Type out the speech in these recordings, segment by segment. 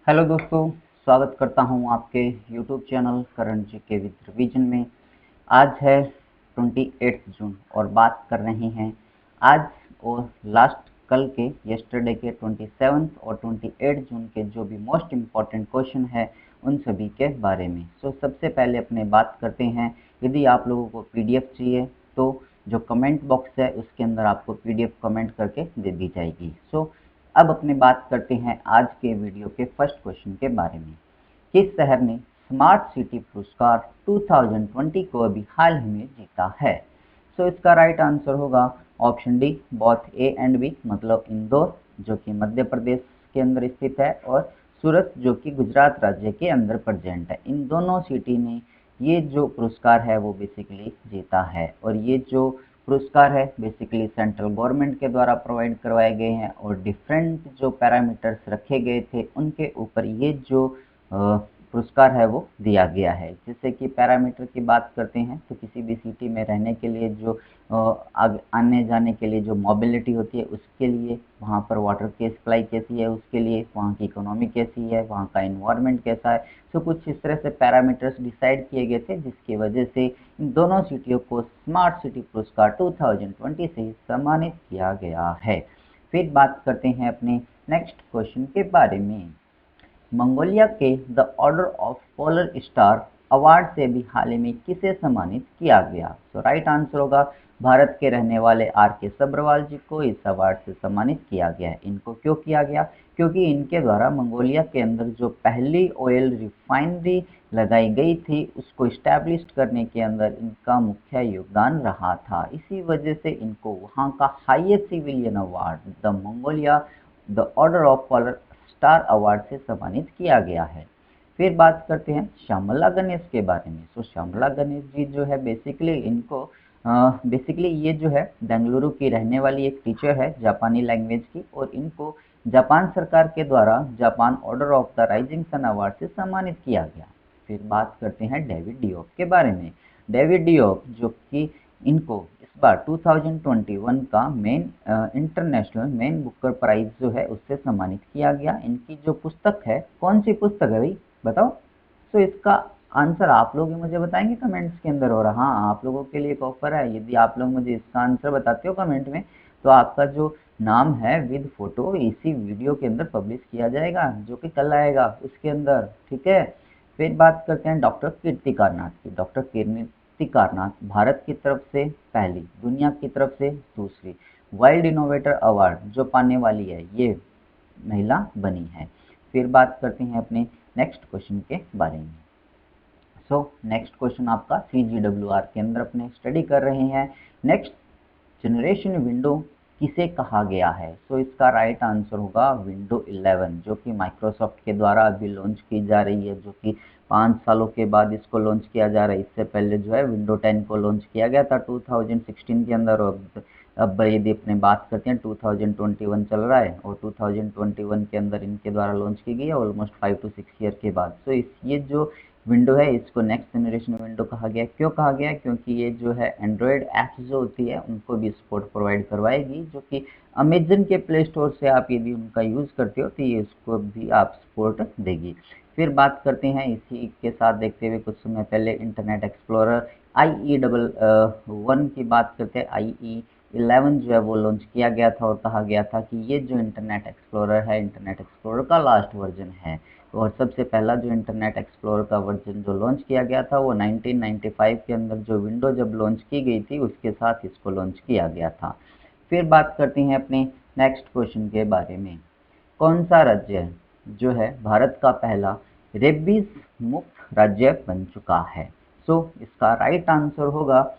Hello दोस्तों, स्वागत करता हूं आपके YouTube channel Karan GK with revision में। आज है 28 जून और बात कर रहे हैं आज और लास्ट कल के यस्टरडे के 27 और 28 जून के जो भी मोस्ट इम्पॉर्टेंट क्वेश्चन है उन सभी के बारे में। सबसे पहले अपने बात करते हैं, यदि आप लोगों को पीडीएफ चाहिए तो जो कमेंट बॉक्स है उसके अंदर आपको पीडीएफ कमेंट करके दे दी जाएगी। अब अपने बात करते हैं आज के वीडियो के फर्स्ट क्वेश्चन के बारे में। किस शहर ने स्मार्ट सिटी पुरस्कार 2020 को अभी हाल ही में जीता है? इसका राइट आंसर होगा option D, both A and B, मतलब इंदौर जो कि मध्य प्रदेश के अंदर स्थित है और सूरत जो कि गुजरात राज्य के अंदर प्रेजेंट है। इन दोनों सिटी ने ये जो पुरस्कार है वो बेसिकली जीता है और ये जो पुरस्कार है बेसिकली सेंट्रल गवर्नमेंट के द्वारा प्रोवाइड करवाए गए हैं और डिफरेंट जो पैरामीटर्स रखे गए थे उनके ऊपर ये जो पुरस्कार है वो दिया गया है। जैसे कि पैरामीटर की बात करते हैं तो किसी भी सिटी में रहने के लिए जो आने जाने के लिए जो मोबिलिटी होती है उसके लिए, वहाँ पर वाटर की सप्लाई कैसी है उसके लिए, वहाँ की इकोनॉमी कैसी है, वहाँ का इन्वायरमेंट कैसा है, कुछ इस तरह से पैरामीटर्स डिसाइड किए गए थे जिसकी वजह से इन दोनों सिटियों को स्मार्ट सिटी पुरस्कार 2020 से सम्मानित किया गया है। फिर बात करते हैं अपने नेक्स्ट क्वेश्चन के बारे में। मंगोलिया के the order of polar star award से भी हाल ही में किसे सम्मानित किया गया? राइट आंसर होगा भारत के रहने वाले आर के सब्रवाल जी को इस अवार्ड से सम्मानित किया गया है। इनको क्यों किया गया? क्योंकि इनके द्वारा मंगोलिया के अंदर जो पहली ऑयल रिफाइनरी लगाई गई थी उसको इस्टेब्लिश करने के अंदर इनका मुख्य योगदान रहा था। इसी वजह से इनको वहाँ का highest civilian award the Mongolia the order of polar star award से सम्मानित किया गया है। फिर बात करते हैं श्यामला गणेश के बारे में। श्यामला गणेश जी जो है बेसिकली ये जो है बेंगलुरु की रहने वाली एक टीचर है जापानी लैंग्वेज की और इनको जापान सरकार के द्वारा Japan Order of the Rising Sun award से सम्मानित किया गया। फिर बात करते हैं डेविड डियोप के बारे में। डेविड डियोप जो कि इनको इस बार 2021 का इंटरनेशनल मेन बुकर प्राइज जो है उससे सम्मानित किया गया। इनकी जो पुस्तक है, कौन सी पुस्तक है भाई बताओ? इसका आंसर आप लोग ही मुझे बताएंगे कमेंट्स के अंदर। और हाँ, आप लोगों के लिए एक ऑफर है, यदि आप लोग मुझे इसका आंसर बताते हो कमेंट में तो आपका जो नाम है विद फोटो इसी वीडियो के अंदर पब्लिश किया जाएगा जो कि कल आएगा उसके अंदर, ठीक है। फिर बात करते हैं डॉक्टर कीर्ति कारनाथ की। डॉक्टर कीर्ति कारनाथ भारत की तरफ से पहली, दुनिया की तरफ से दूसरी वाइल्ड इनोवेटर अवार्ड जो पाने वाली है ये महिला बनी है। फिर बात करते हैं अपने नेक्स्ट क्वेश्चन के बारे में। नेक्स्ट क्वेश्चन आपका CGWR के अंदर अपने स्टडी कर रहे हैं। नेक्स्ट जनरेशन विंडो किसे कहा गया है? इसका राइट आंसर होगा विंडो 11 जो कि माइक्रोसॉफ्ट के द्वारा अभी लॉन्च की जा रही है, जो कि 5 सालों के बाद इसको लॉन्च किया जा रहा है। इससे पहले जो है विंडो 10 को लॉन्च किया गया था 2016 के अंदर और अब यदि अपने बात करते हैं 2021 चल रहा है और 2021 के अंदर इनके द्वारा लॉन्च की गई है ऑलमोस्ट 5 to 6 ईयर के बाद। ये जो विंडो है इसको नेक्स्ट जनरेशन विंडो कहा गया। क्यों कहा गया? क्योंकि ये जो है एंड्रॉयड ऐप्स जो होती है उनको भी सपोर्ट प्रोवाइड करवाएगी, जो कि अमेजन के प्ले स्टोर से आप यदि उनका यूज़ करते हो तो ये उसको भी आप सपोर्ट देगी। फिर बात करते हैं इसी के साथ देखते हुए कुछ समय पहले इंटरनेट एक्सप्लोरर IE11 की बात करते हैं। IE11 जो है वो लॉन्च किया गया था और कहा गया था कि ये जो इंटरनेट एक्सप्लोरर है इंटरनेट एक्सप्लोरर का लास्ट वर्जन है। और सबसे पहला जो इंटरनेट एक्सप्लोरर का वर्जन जो लॉन्च किया गया था वो 1995 के अंदर जो विंडो जब लॉन्च की गई थी उसके साथ इसको लॉन्च किया गया था। फिर बात करते हैं अपने नेक्स्ट क्वेश्चन के बारे में। कौन सा राज्य जो है भारत का पहला रेबीज मुक्त राज्य बन चुका है? इसका राइट आंसर होगा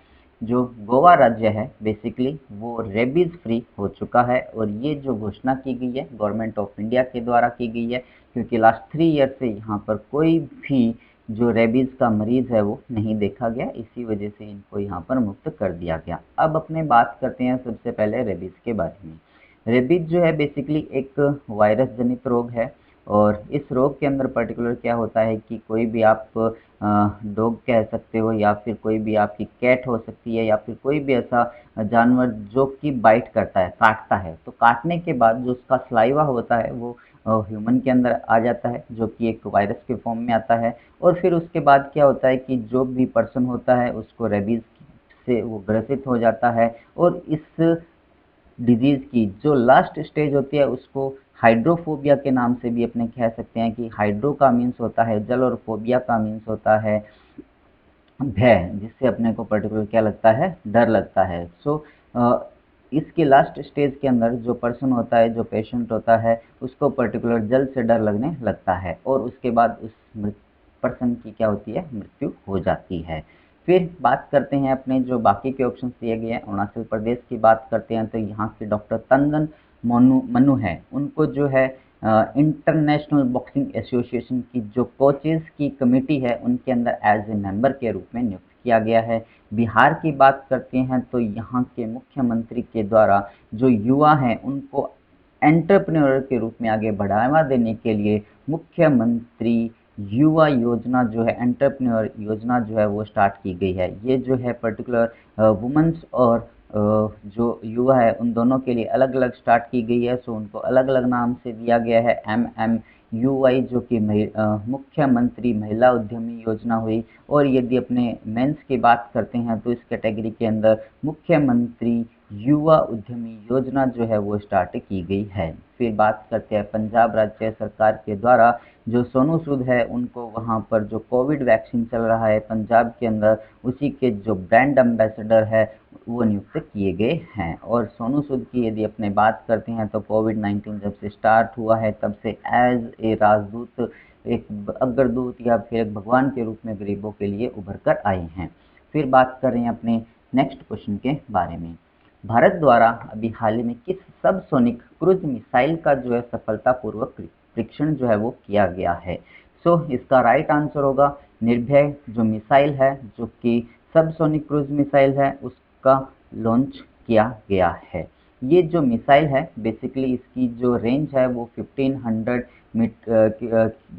जो गोवा राज्य है बेसिकली वो रेबीज फ्री हो चुका है और ये जो घोषणा की गई है गवर्नमेंट ऑफ इंडिया के द्वारा की गई है, क्योंकि लास्ट 3 ईयर से यहाँ पर कोई भी जो रेबीज का मरीज है वो नहीं देखा गया, इसी वजह से इनको यहाँ पर मुक्त कर दिया गया। अब अपने बात करते हैं सबसे पहले रेबीज के बारे में। रेबीज जो है बेसिकली एक वायरस जनित रोग है और इस रोग के अंदर पर्टिकुलर क्या होता है कि कोई भी आप डॉग कह सकते हो या फिर कोई भी आपकी कैट हो सकती है या फिर कोई भी ऐसा जानवर जो कि बाइट करता है, काटता है, तो काटने के बाद जो उसका सलाइवा होता है वो ह्यूमन के अंदर आ जाता है, जो कि एक वायरस के फॉर्म में आता है। और फिर उसके बाद क्या होता है कि जो भी पर्सन होता है उसको रेबीज़ से वो ग्रसित हो जाता है, और इस डिजीज़ की जो लास्ट स्टेज होती है उसको हाइड्रोफोबिया के नाम से भी अपने कह सकते हैं, कि हाइड्रो का मीन्स होता है जल और फोबिया का मीन्स होता है भय, जिससे अपने को पर्टिकुलर क्या लगता है, डर लगता है। इसके लास्ट स्टेज के अंदर जो पर्सन होता है, जो पेशेंट होता है, उसको पर्टिकुलर जल से डर लगने लगता है, और उसके बाद उस पर्सन की क्या होती है, मृत्यु हो जाती है। फिर बात करते हैं अपने जो बाकी के ऑप्शन दिए गए हैं, अरुणाचल प्रदेश की बात करते हैं, तो यहाँ के डॉक्टर तंदन मनु है, उनको जो है इंटरनेशनल बॉक्सिंग एसोसिएशन की जो कोचेज़ की कमेटी है उनके अंदर एज ए मेंबर के रूप में नियुक्त किया गया है। बिहार की बात करते हैं तो यहाँ के मुख्यमंत्री के द्वारा जो युवा हैं उनको एंटरप्रेन्योर के रूप में आगे बढ़ावा देने के लिए मुख्यमंत्री युवा योजना जो है, एंटरप्रेन्योर योजना जो है वो स्टार्ट की गई है। ये जो है पर्टिकुलर वुमेन्स और जो युवा है उन दोनों के लिए अलग अलग स्टार्ट की गई है। सो उनको अलग अलग नाम से दिया गया है MMUY, जो कि मुख्यमंत्री महिला उद्यमी योजना हुई। और यदि अपने मेंस की बात करते हैं तो इस कैटेगरी के अंदर मुख्यमंत्री युवा उद्यमी योजना जो है वो स्टार्ट की गई है। फिर बात करते हैं पंजाब राज्य सरकार के द्वारा जो सोनू सूद है उनको वहाँ पर जो कोविड वैक्सीन चल रहा है पंजाब के अंदर, उसी के जो ब्रांड एम्बेसडर है वो नियुक्त किए गए हैं। और सोनू सूद की यदि अपने बात करते हैं तो कोविड-19 जब से स्टार्ट हुआ है तब से एज ए राजदूत, एक अग्रदूत या फिर एक भगवान के रूप में गरीबों के लिए उभर कर आए हैं। फिर बात कर रहे हैं अपने नेक्स्ट क्वेश्चन के बारे में। भारत द्वारा अभी हाल ही में किस सबसोनिक क्रूज मिसाइल का जो है सफलतापूर्वक परीक्षण जो है वो किया गया है? इसका राइट आंसर होगा निर्भय जो मिसाइल है, जो कि सबसोनिक क्रूज मिसाइल है, उसका लॉन्च किया गया है। ये जो मिसाइल है बेसिकली इसकी जो रेंज है वो 1500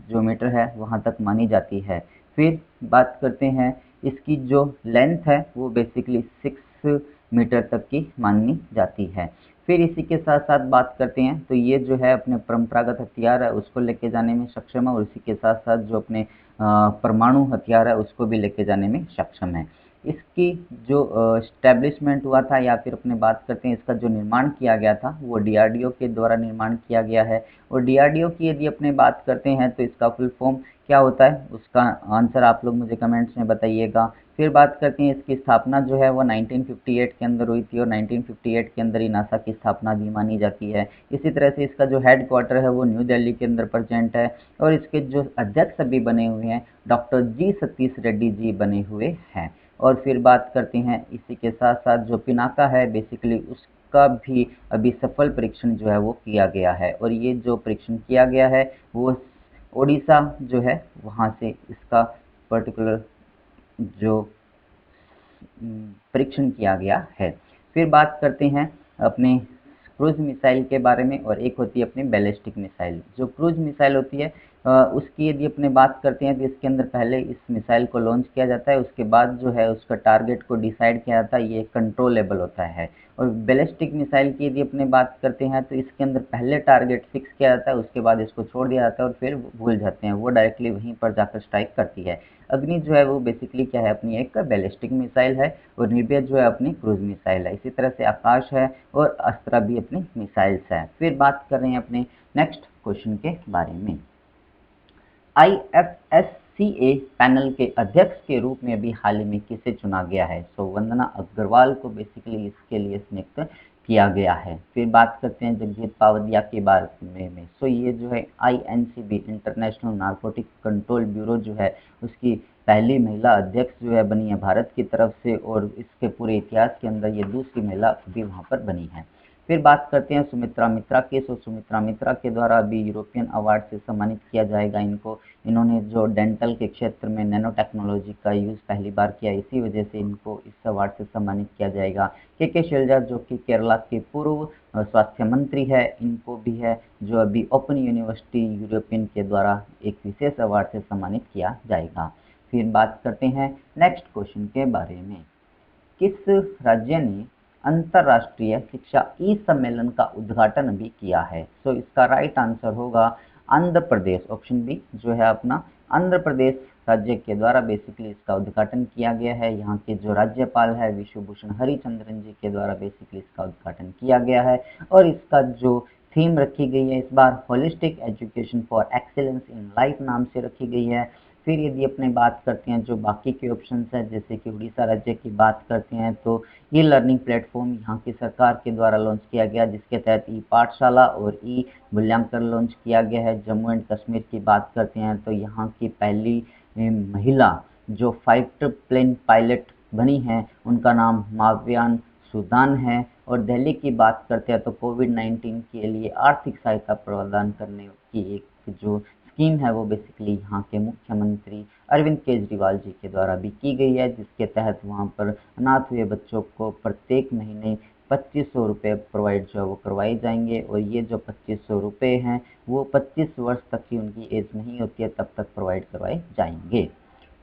जो मीटर है वहाँ तक मानी जाती है। फिर बात करते हैं इसकी जो लेंथ है वो बेसिकली 6 मीटर तक की मानी जाती है। फिर इसी के साथ साथ बात करते हैं तो ये जो है अपने परंपरागत हथियार है उसको लेके जाने में सक्षम है, और इसी के साथ साथ जो अपने परमाणु हथियार है उसको भी लेके जाने में सक्षम है। इसकी जो एस्टेब्लिशमेंट हुआ था, या फिर अपने बात करते हैं इसका जो निर्माण किया गया था वो DRDO के द्वारा निर्माण किया गया है। और DRDO की यदि अपने बात करते हैं तो इसका फुल फॉर्म क्या होता है, उसका आंसर आप लोग मुझे कमेंट्स में बताइएगा। फिर बात करते हैं इसकी स्थापना जो है वो 1958 के अंदर हुई थी, और 1958 के अंदर ही नासा की स्थापना भी मानी जाती है। इसी तरह से इसका जो हेड क्वार्टर है वो न्यू दिल्ली के अंदर प्रेजेंट है, और इसके जो अध्यक्ष अभी बने हुए हैं डॉक्टर जी सतीश रेड्डी जी बने हुए हैं। और फिर बात करते हैं इसी के साथ साथ जो पिनाका है बेसिकली उसका भी अभी सफल परीक्षण जो है वो किया गया है, और ये जो परीक्षण किया गया है वो ओडिशा जो है वहाँ से इसका पर्टिकुलर जो परीक्षण किया गया है। फिर बात करते हैं अपने क्रूज मिसाइल के बारे में, और एक होती है अपनी बैलिस्टिक मिसाइल। जो क्रूज मिसाइल होती है उसकी यदि अपने बात करते हैं तो इसके अंदर पहले इस मिसाइल को लॉन्च किया जाता है, उसके बाद जो है उसका टारगेट को डिसाइड किया जाता है, ये कंट्रोलेबल होता है। और बैलिस्टिक मिसाइल की यदि अपने बात करते हैं तो इसके अंदर पहले टारगेट फिक्स किया जाता है, उसके बाद इसको छोड़ दिया जाता है और फिर भूल जाते हैं, वो डायरेक्टली वहीं पर जाकर स्ट्राइक करती है। अग्नि जो है वो बेसिकली क्या है, अपनी एक बैलिस्टिक मिसाइल है, और निर्भय जो है अपनी क्रूज मिसाइल है। इसी तरह से आकाश है और अस्त्रा भी अपनी मिसाइल्स है। फिर बात कर रहे हैं अपने नेक्स्ट क्वेश्चन के बारे में। IFSCA पैनल के अध्यक्ष के रूप में अभी हाल ही में किसे चुना गया है? वंदना अग्रवाल को बेसिकली इसके लिए नियुक्त किया गया है। फिर बात करते हैं जगजीत पावदिया के बारे में। ये जो है INCB international narcotic control bureau जो है उसकी पहली महिला अध्यक्ष जो है बनी है भारत की तरफ से, और इसके पूरे इतिहास के अंदर ये दूसरी महिला भी वहाँ पर बनी है। फिर बात करते हैं सुमित्रा मित्रा की। सुमित्रा मित्रा के द्वारा अभी यूरोपियन अवार्ड से सम्मानित किया जाएगा इनको। इन्होंने जो डेंटल के क्षेत्र में नैनो टेक्नोलॉजी का यूज़ पहली बार किया, इसी वजह से इनको इस अवार्ड से सम्मानित किया जाएगा। के शैलजा जो कि केरला के पूर्व स्वास्थ्य मंत्री है, इनको भी है जो अभी ओपन यूनिवर्सिटी यूरोपियन के द्वारा एक विशेष अवार्ड से सम्मानित किया जाएगा। फिर बात करते हैं नेक्स्ट क्वेश्चन के बारे में। किस राज्य ने अंतर्राष्ट्रीय शिक्षा ई सम्मेलन का उद्घाटन भी किया है? सो इसका राइट आंसर होगा आंध्र प्रदेश, ऑप्शन बी जो है अपना आंध्र प्रदेश राज्य के द्वारा बेसिकली इसका उद्घाटन किया गया है। यहाँ के जो राज्यपाल है विश्वभूषण हरिचंद्रन जी के द्वारा बेसिकली इसका उद्घाटन किया गया है। और इसका जो थीम रखी गई है इस बार holistic education for excellence in life नाम से रखी गई है। फिर यदि अपने बात करते हैं जो बाकी के ऑप्शंस हैं, जैसे कि उड़ीसा राज्य की बात करते हैं तो ई लर्निंग प्लेटफॉर्म यहाँ की सरकार के द्वारा लॉन्च किया गया, जिसके तहत ई पाठशाला और ई मूल्यांकन लॉन्च किया गया है। जम्मू एंड कश्मीर की बात करते हैं तो यहाँ की पहली महिला जो फाइटर प्लेन पायलट बनी है उनका नाम माव्यान सुदान है। और दिल्ली की बात करते हैं तो कोविड-19 के लिए आर्थिक सहायता प्रदान करने की एक जो स्कीम है वो बेसिकली यहाँ के मुख्यमंत्री अरविंद केजरीवाल जी के द्वारा भी की गई है, जिसके तहत वहाँ पर अनाथ हुए बच्चों को प्रत्येक महीने 2500 रुपये प्रोवाइड जो है वो करवाए जाएंगे। और ये जो 2500 रुपये हैं वो 25 वर्ष तक की उनकी एज नहीं होती है तब तक प्रोवाइड करवाए जाएंगे।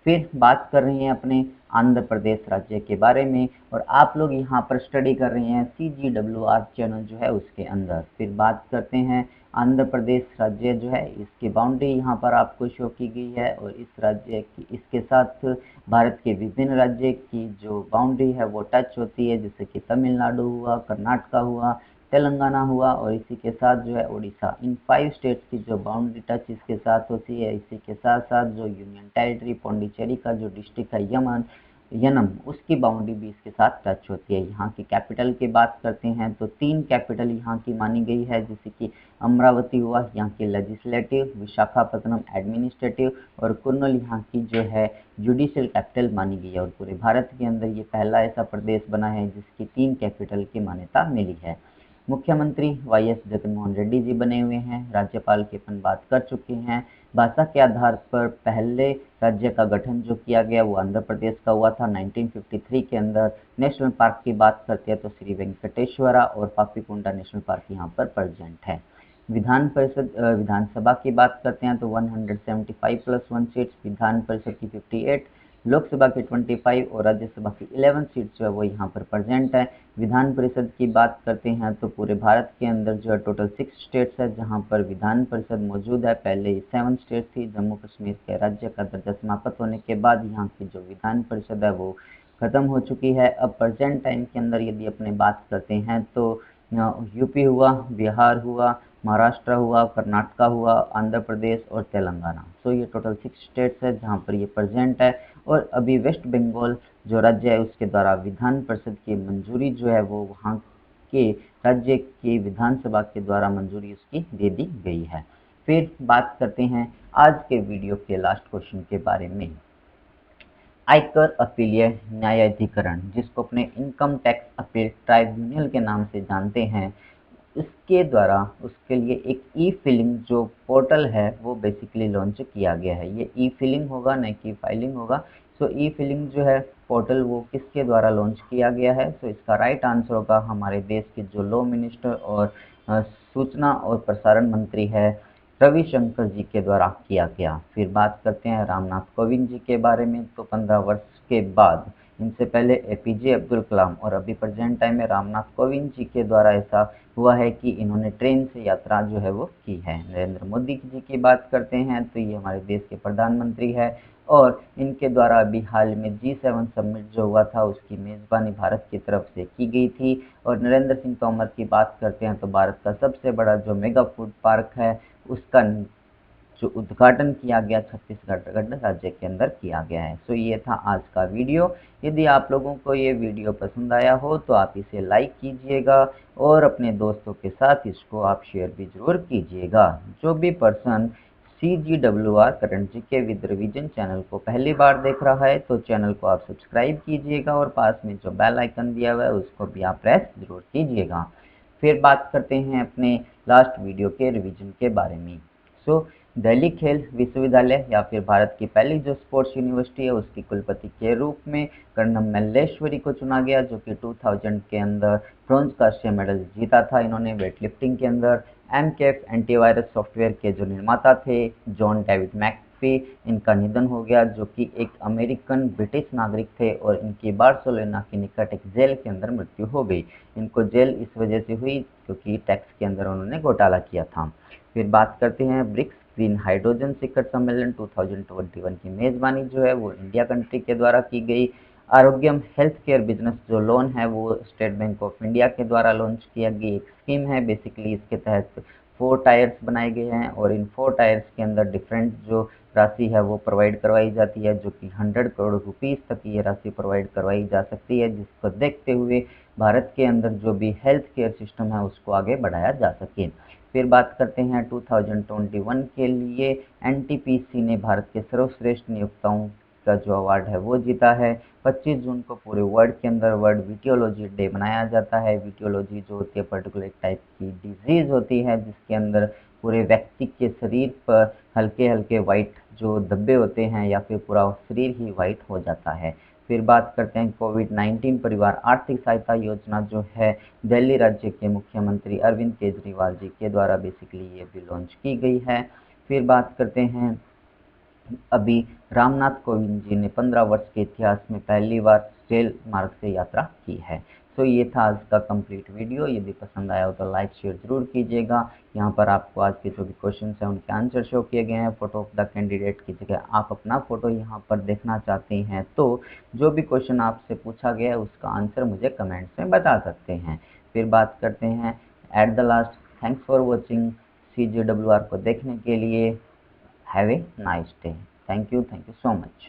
फिर बात कर रहे हैं अपने आंध्र प्रदेश राज्य के बारे में, और आप लोग यहाँ पर स्टडी कर रहे हैं CGWR चैनल जो है उसके अंदर। फिर बात करते हैं आंध्र प्रदेश राज्य जो है इसकी बाउंड्री यहाँ पर आपको शो की गई है, और इस राज्य की इसके साथ भारत के विभिन्न राज्य की जो बाउंड्री है वो टच होती है, जैसे कि तमिलनाडु हुआ, कर्नाटका हुआ, तेलंगाना हुआ और इसी के साथ जो है उड़ीसा। इन 5 स्टेट्स की जो बाउंड्री टच इसके साथ होती है। इसी के साथ साथ जो यूनियन टेरिटरी पौंडीचेरी का जो डिस्ट्रिक्ट है यनम उसकी बाउंड्री भी इसके साथ टच होती है। यहाँ की कैपिटल की बात करते हैं तो 3 कैपिटल यहाँ की मानी गई है, जैसे कि अमरावती हुआ यहाँ की लेजिस्लेटिव, विशाखापत्तनम एडमिनिस्ट्रेटिव और कुर्नूल यहाँ की जो है जुडिशियल कैपिटल मानी गई है। और पूरे भारत के अंदर ये पहला ऐसा प्रदेश बना है जिसकी 3 कैपिटल की मान्यता मिली है। मुख्यमंत्री YS जगनमोहन रेड्डी जी बने हुए हैं। राज्यपाल की अपन बात कर चुके हैं। भाषा के आधार पर पहले राज्य का गठन जो किया गया वो आंध्र प्रदेश का हुआ था 1953 के अंदर। नेशनल पार्क की बात करते हैं तो श्री वेंकटेश्वरा और पापीकोंडा नेशनल पार्क यहाँ पर प्रेजेंट है। विधान परिषद विधानसभा की बात करते हैं तो 175 + 1 सीट्स, विधान परिषद की 58, लोकसभा की 25 और राज्यसभा की 11 सीट्स जो है वो यहाँ पर प्रेजेंट है। विधान परिषद की बात करते हैं तो पूरे भारत के अंदर जो है टोटल 6 स्टेट्स है जहाँ पर विधान परिषद मौजूद है। पहले 7 स्टेट थी। जम्मू कश्मीर के राज्य का दर्जा समाप्त होने के बाद यहाँ की जो विधान परिषद है वो खत्म हो चुकी है। अब प्रेजेंट टाइम के अंदर यदि अपने बात करते हैं तो यूपी हुआ, बिहार हुआ, महाराष्ट्र हुआ, कर्नाटका हुआ, आंध्र प्रदेश और तेलंगाना। सो ये टोटल 6 स्टेट्स है जहाँ पर ये प्रेजेंट है। और अभी वेस्ट बंगाल जो राज्य है उसके द्वारा विधान परिषद की मंजूरी जो है वो वहाँ के राज्य की विधानसभा के द्वारा मंजूरी उसकी दे दी गई है। फिर बात करते हैं आज के वीडियो के लास्ट क्वेश्चन के बारे में। आयकर अपीलीय न्यायाधिकरण, जिसको अपने इनकम टैक्स अपील ट्राइब्यूनल के नाम से जानते हैं, इसके द्वारा उसके लिए एक ई फिलिंग जो पोर्टल है वो बेसिकली लॉन्च किया गया है। ये ई फिलिंग होगा न कि फाइलिंग होगा। सो ई फिलिंग जो है पोर्टल वो किसके द्वारा लॉन्च किया गया है? सो इसका राइट आंसर होगा हमारे देश के जो लॉ मिनिस्टर और सूचना और प्रसारण मंत्री है रविशंकर जी के द्वारा किया गया। फिर बात करते हैं रामनाथ कोविंद जी के बारे में। तो 15 वर्ष के बाद, इनसे पहले APJ अब्दुल कलाम और अभी प्रेजेंट टाइम में रामनाथ कोविंद जी के द्वारा ऐसा हुआ है कि इन्होंने ट्रेन से यात्रा जो है वो की है। नरेंद्र मोदी जी की बात करते हैं तो ये हमारे देश के प्रधानमंत्री है और इनके द्वारा अभी हाल में G7 समिट जो हुआ था उसकी मेज़बानी भारत की तरफ से की गई थी। और नरेंद्र सिंह तोमर की बात करते हैं तो भारत का सबसे बड़ा जो मेगा फूड पार्क है उसका जो उद्घाटन किया गया छत्तीसगढ़ राज्य के अंदर किया गया है। सो ये था आज का वीडियो। यदि आप लोगों को ये वीडियो पसंद आया हो तो आप इसे लाइक कीजिएगा और अपने दोस्तों के साथ इसको आप शेयर भी जरूर कीजिएगा। जो भी person CGWR current GK with revision channel को पहली बार देख रहा है तो चैनल को आप सब्सक्राइब कीजिएगा और पास में जो बेल आइकन दिया हुआ है उसको भी आप प्रेस जरूर कीजिएगा। फिर बात करते हैं अपने लास्ट वीडियो के रिवीजन के बारे में। सो दिल्ली खेल विश्वविद्यालय या फिर भारत की पहली जो स्पोर्ट्स यूनिवर्सिटी है उसकी कुलपति के रूप में कर्नम मल्लेश्वरी को चुना गया, जो कि 2000 के अंदर ब्रॉन्ज का एशिया मेडल जीता था इन्होंने वेट लिफ्टिंग के अंदर। एमकेफ एंटीवायरस सॉफ्टवेयर के जो निर्माता थे जॉन डेविड पे इनका निधन हो गया, जो कि एक अमेरिकन ब्रिटिश नागरिक थे और इनकी बार्सिलोना के निकट एक जेल के अंदर मृत्यु हो गई। इनको जेल इस वजह से हुई क्योंकि टैक्स के अंदर उन्होंने घोटाला किया था। फिर बात करते हैं ब्रिक्स ग्रीन हाइड्रोजन शिखर सम्मेलन 2021 की मेजबानी जो है वो इंडिया कंट्री के द्वारा की गई। आरोग्यम हेल्थ केयर बिजनेस जो लोन है वो स्टेट बैंक ऑफ इंडिया के द्वारा लॉन्च किया गया एक स्कीम है। बेसिकली इसके तहत 4 टायर्स बनाए गए हैं और इन 4 टायर्स के अंदर डिफरेंट जो राशि है वो प्रोवाइड करवाई जाती है, जो कि 100 करोड़ रुपीज़ तक ये राशि प्रोवाइड करवाई जा सकती है, जिसको देखते हुए भारत के अंदर जो भी हेल्थ केयर सिस्टम है उसको आगे बढ़ाया जा सके। फिर बात करते हैं 2021 के लिए एनटीपीसी ने भारत के सर्वश्रेष्ठ नियोक्ताओं का जो अवार्ड है वो जीता है। 25 जून को पूरे वर्ल्ड के अंदर वर्ल्ड वीटियोलॉजी डे मनाया जाता है। वीटियोलॉजी जो होती है पर्टिकुलर टाइप की डिजीज होती है जिसके अंदर पूरे व्यक्ति के शरीर पर हल्के हल्के वाइट जो धब्बे होते हैं या फिर पूरा शरीर ही वाइट हो जाता है। फिर बात करते हैं कोविड-19 परिवार आर्थिक सहायता योजना जो है दिल्ली राज्य के मुख्यमंत्री अरविंद केजरीवाल जी के द्वारा बेसिकली ये भी लॉन्च की गई है। फिर बात करते हैं अभी रामनाथ कोविंद जी ने 15 वर्ष के इतिहास में पहली बार रेल मार्ग से यात्रा की है। तो ये था आज का कंप्लीट वीडियो। यदि पसंद आया हो तो लाइक शेयर जरूर कीजिएगा। यहाँ पर आपको आज के जो भी क्वेश्चन हैं उनके आंसर शो किए गए हैं। फोटो ऑफ द कैंडिडेट की जगह आप अपना फोटो यहाँ पर देखना चाहते हैं तो जो भी क्वेश्चन आपसे पूछा गया है उसका आंसर मुझे कमेंट्स में बता सकते हैं। फिर बात करते हैं at the last, thanks for watching CJWR को देखने के लिए। Have a nice day. Thank you so much.